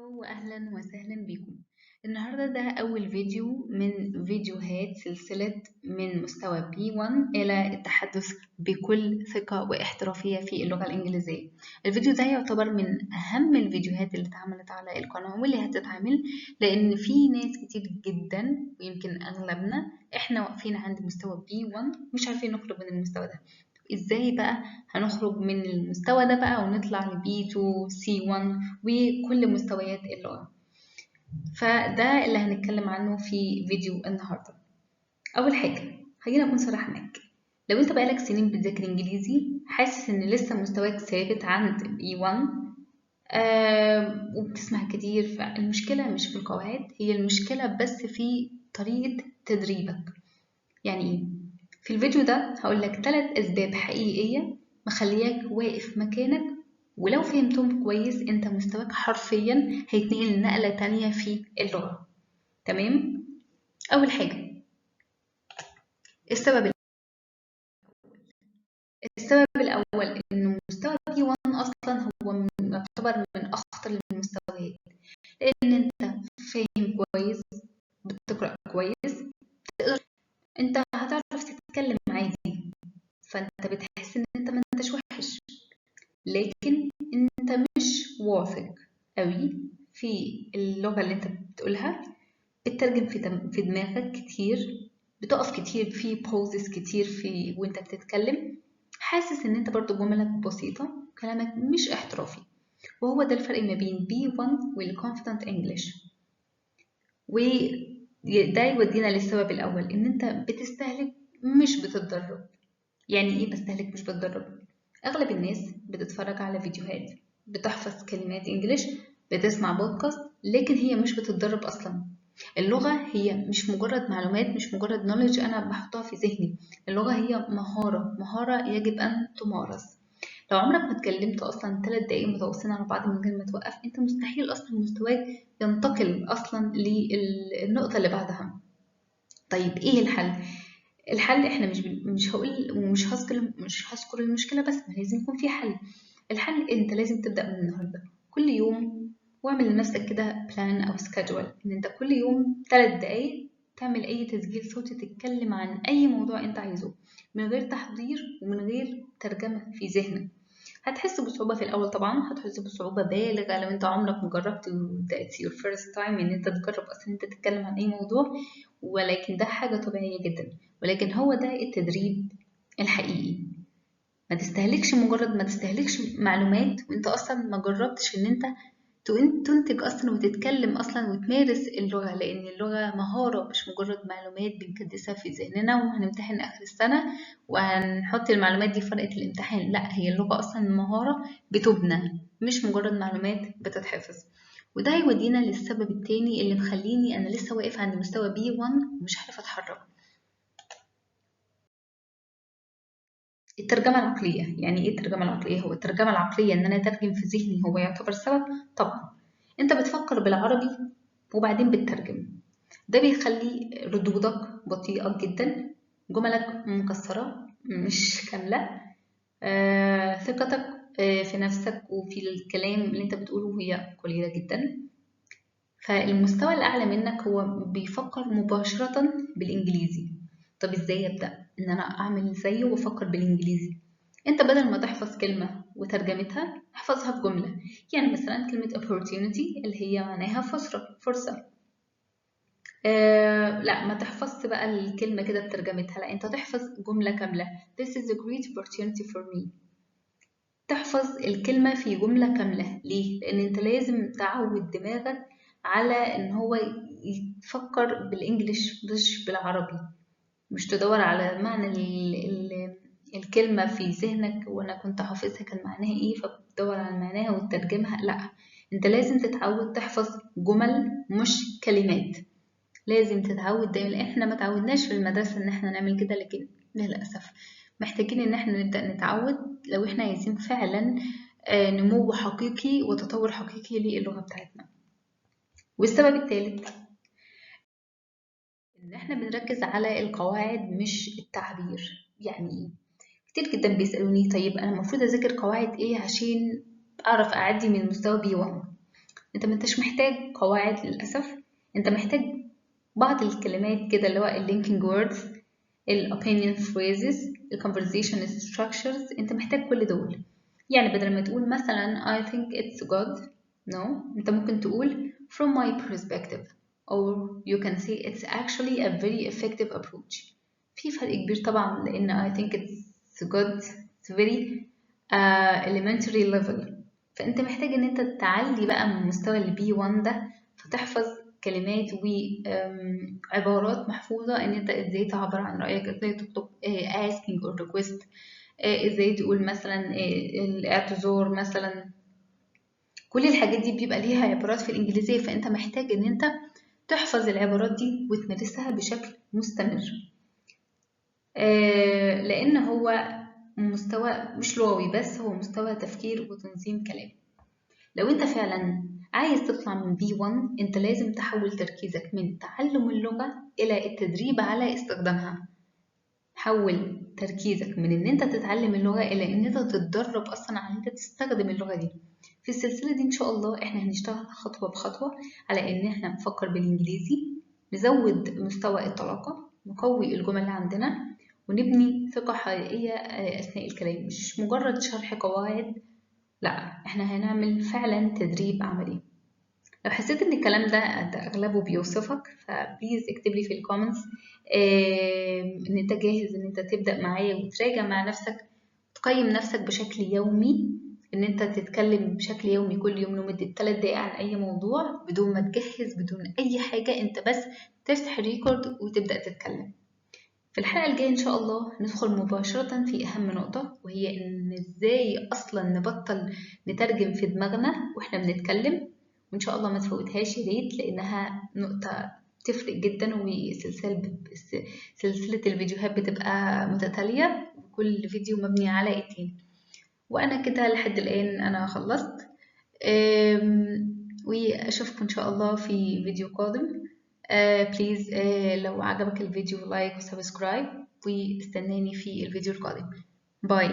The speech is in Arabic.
هلو وأهلا وسهلا بكم. النهاردة ده أول فيديو من فيديوهات سلسلة من مستوى B1 إلى التحدث بكل ثقة واحترافية في اللغة الإنجليزية. الفيديو ده يعتبر من أهم الفيديوهات اللي اتعملت على القناة واللي هتتعمل، لأن في ناس كتير جدا ويمكن أغلبنا إحنا واقفين عند مستوى B1 مش عارفين نخرج من المستوى ده. ازاي بقى هنخرج من المستوى ده بقى ونطلع ل B2 C1 وكل مستويات اللغة؟ فده اللي هنتكلم عنه في فيديو النهاردة. أول حاجة خلينا أكون صراحة معاك، لو انت بقالك سنين بتذاكر انجليزي حاسس ان لسه مستواك ثابت عند B1 وبتسمع كتير، فالمشكلة مش في القواعد، هي المشكلة بس في طريقة تدريبك. يعني ايه؟ في الفيديو ده هقولك 3 أسباب حقيقية مخلياك واقف مكانك، ولو فهمتهم كويس انت مستواك حرفيا هيتنقل نقلة تانية في اللغة. تمام؟ أول حاجة، السبب الأول إنه مستوى B1 أصلا هو يعتبر من أخطر المستويات، لأن انت فاهم كويس، بتقرأ كويس، تقدر، انت هتعرف تتكلم عادي، فانت بتحس ان انت ما انتش وحش، لكن انت مش واثق قوي في اللغة اللي انت بتقولها، بتترجم في دماغك كتير، بتقف كتير في pauses كتير في وانت بتتكلم، حاسس ان انت برضو جملك بسيطة كلامك مش احترافي. وهو ده الفرق ما بين B1 وال Confident English. وده يودينا للسبب الأول، إن أنت بتستهلك مش بتتدرب. يعني إيه بستهلك مش بتدرب؟ أغلب الناس بتتفرج على فيديوهات، بتحفظ كلمات إنجليش، بتسمع بودكاست، لكن هي مش بتتدرب أصلا. اللغة هي مش مجرد معلومات، مش مجرد knowledge أنا بحطها في ذهني. اللغة هي مهارة يجب أن تمارس. لو عمرك ما اتكلمت أصلا 3 دقايق متواصلين على بعض من غير ما توقف، أنت مستحيل أصلا مستواك ينتقل أصلا للنقطة اللي بعدها. طيب إيه الحل؟ الحل احنا مش هقول ومش هذكر المشكله بس، ما لازم يكون في حل. الحل انت لازم تبدا من النهارده، كل يوم، واعمل لنفسك كده بلان او سكادجول، ان انت كل يوم 3 دقايق تعمل اي تسجيل صوتي تتكلم عن اي موضوع انت عايزه، من غير تحضير ومن غير ترجمه في ذهنك. هتحس بصعوبة في الأول طبعا، هتحس بصعوبة بالغة لو أنت عمرك مجربت that's your first time إن أنت تجرب أصلا أنت تتكلم عن أي موضوع، ولكن ده حاجة طبيعية جدا، ولكن هو ده التدريب الحقيقي. ما تستهلكش معلومات وأنت أصلا ما جربتش إن أنت تنتج أصلا وتتكلم أصلا وتمارس اللغة، لأن اللغة مهارة مش مجرد معلومات بنكدسها في ذهننا وهنمتحن آخر السنة وهنحط المعلومات دي في ورقة الامتحان. لا، هي اللغة أصلا مهارة بتبنى، مش مجرد معلومات بتتحفظ. وده هيودينا للسبب التاني اللي مخليني أنا لسه واقف عند مستوى B1 ومش عارفة أتحرك. الترجمة العقلية. يعني إيه الترجمة العقلية؟ هو الترجمة العقلية إن أنا أترجم في ذهني هو يعتبر سبب؟ طبعا. أنت بتفكر بالعربي وبعدين بتترجم، ده بيخلي ردودك بطيئة جدا، جملك مكسرة مش كاملة، ثقتك في نفسك وفي الكلام اللي انت بتقوله هي قليلة جدا. فالمستوى الأعلى منك هو بيفكر مباشرة بالإنجليزي. طب ازاي أبدأ إن أنا أعمل زيه وأفكر بالإنجليزي؟ انت بدل ما تحفظ كلمة وترجمتها احفظها في جملة. يعني مثلا كلمة opportunity اللي هي معناها فرصة. لا، ما تحفظش بقى الكلمة كده بترجمتها، لا انت تحفظ جملة كاملة. This is a great opportunity for me. تحفظ الكلمة في جملة كاملة. ليه؟ لأن انت لازم تعود دماغك على ان هو يفكر بالانجليش مش بالعربي، مش تدور على معنى الكلمة في ذهنك وانا كنت حافظها كان معناها ايه فبتدور على معناها وتترجمها. لا، انت لازم تتعود تحفظ جمل مش كلمات. لازم تتعود دايما. احنا ما تعودناش في المدرسة ان احنا نعمل كده، لكن للأسف محتاجين ان احنا نبدأ نتعود لو احنا عايزين فعلا نمو حقيقي وتطور حقيقي للغة بتاعتنا. والسبب الثالث ان احنا بنركز على القواعد مش التعبير. يعني ايه؟ كتير جدا بيسألوني طيب انا المفروض اذاكر قواعد ايه عشان اعرف اعدي من مستوى B1؟ انت ما انتش محتاج قواعد للأسف، انت محتاج بعض الكلمات كده اللي هو اللينكينج ووردز، الopinion phrases، الconversation structures، انت محتاج كل دول. يعني بدل ما تقول مثلا I think it's good، no، انت ممكن تقول from my perspective، or you can say it's actually a very effective approach. في فرق كبير طبعا، لأن I think it's good it's very elementary level، فأنت محتاج إن أنت تعلي بقى من مستوى ال B1 ده، فتحفظ كلمات وعبارات محفوظة إن أنت إزاي تعبر عن رأيك، إزاي تطلب asking or request، إزاي تقول مثلا الاعتذار مثلا. كل الحاجات دي بيبقى ليها عبارات في الإنجليزية، فأنت محتاج إن أنت تحفظ العبارات دي وتمارسها بشكل مستمر، لأن هو مستوى مش لغوي بس، هو مستوى تفكير وتنظيم كلام. لو أنت فعلا عايز تطلع من B1، أنت لازم تحول تركيزك من تعلم اللغة إلى التدريب على استخدامها. حول تركيزك من إن أنت تتعلم اللغة إلى إن أنت تتدرب أصلا على إن أنت تستخدم اللغة دي. في السلسلة دي إن شاء الله إحنا هنشتغل خطوة بخطوة على إن إحنا نفكر بالإنجليزي، نزود مستوى الطلاقة، نقوي الجمل اللي عندنا، ونبني ثقة حقيقية أثناء الكلام، مش مجرد شرح قواعد، لا إحنا هنعمل فعلا تدريب عملي. لو حسيت إن الكلام ده أغلبه بيوصفك، فبليز اكتب لي في الكومنتس إن أنت جاهز إن أنت تبدأ معايا وتراجع مع نفسك، تقيم نفسك بشكل يومي، إن أنت تتكلم بشكل يومي كل يوم لمدة 3 دقايق عن أي موضوع بدون ما تجهز، بدون أي حاجة، أنت بس تفتح الريكورد وتبدأ تتكلم. في الحلقة الجاية إن شاء الله ندخل مباشرة في أهم نقطة، وهي إن إزاي أصلا نبطل نترجم في دماغنا وإحنا بنتكلم، وإن شاء الله ما تفوتهاش يا ريت، لأنها نقطة تفرق جدا، وسلسلة الفيديوهات بتبقى متتالية، وكل فيديو مبني على التاني. وأنا كده لحد الآن أنا خلصت، وأشوفكم إن شاء الله في فيديو قادم. بليز لو عجبك الفيديو لايك وسبسكرايب، واستناني في الفيديو القادم. باي.